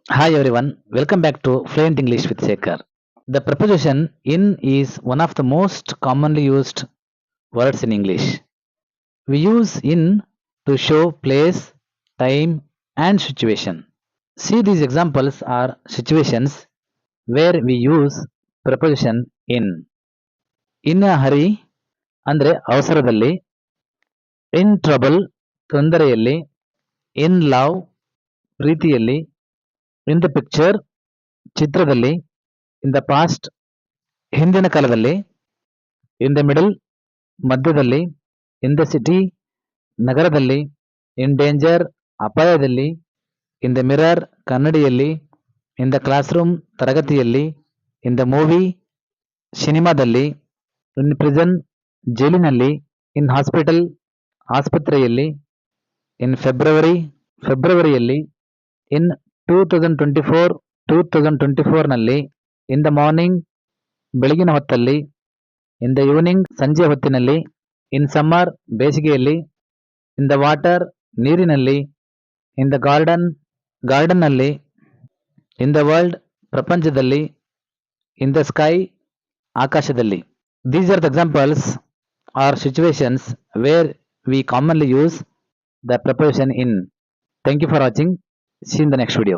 Hi everyone, welcome back to Fluent English with Sekhar. The preposition in is one of the most commonly used words in English. We use in to show place, time, and situation. See, these examples are situations where we use preposition in. In a hurry ಅಂದ್ರೆ ಅವಸರದಲ್ಲಿ, in trouble ತೊಂದರೆಯಲ್ಲಿ, in love ಪ್ರೀತಿಯಲ್ಲಿ, in the picture ಚಿತ್ರದಲ್ಲಿ, in the past ಹಿಂದಿನ ಕಾಲದಲ್ಲಿ, in the middle ಮಧ್ಯದಲ್ಲಿ, ಇನ್ the city ನಗರದಲ್ಲಿ, in danger ಅಪಾಯದಲ್ಲಿ, in the mirror ಕನ್ನಡಿಯಲ್ಲಿ, ಇನ್ ದ ಕ್ಲಾಸ್ ರೂಮ್ ತರಗತಿಯಲ್ಲಿ, ಇನ್ ದ ಮೂವಿ ಸಿನಿಮಾದಲ್ಲಿ, ಇನ್ ಪ್ರಿಸನ್ ಜೈಲಿನಲ್ಲಿ, ಇನ್ ಹಾಸ್ಪಿಟಲ್ ಆಸ್ಪತ್ರೆಯಲ್ಲಿ, ಇನ್ ಫೆಬ್ರವರಿಯಲ್ಲಿ, ಇನ್ 2024 ಇನ್ ದ ಮಾರ್ನಿಂಗ್ ಬೆಳಗಿನ ಹೊತ್ತಲ್ಲಿ, ಇನ್ ದ ಈವ್ನಿಂಗ್ ಸಂಜೆ ಹೊತ್ತಿನಲ್ಲಿ, ಇನ್ ಸಮ್ಮರ್ ಬೇಸಿಗೆಯಲ್ಲಿ, ಇನ್ ದ ವಾಟರ್ ನೀರಿನಲ್ಲಿ, ಇನ್ ದ ಗಾರ್ಡನ್ನಲ್ಲಿ, ಇನ್ ದ ವರ್ಲ್ಡ್ ಪ್ರಪಂಚದಲ್ಲಿ, ಇನ್ ದ ಸ್ಕೈ ಆಕಾಶದಲ್ಲಿ. These are the examples or situations where we commonly use the preposition in. Thank you for watching. See you in the next video.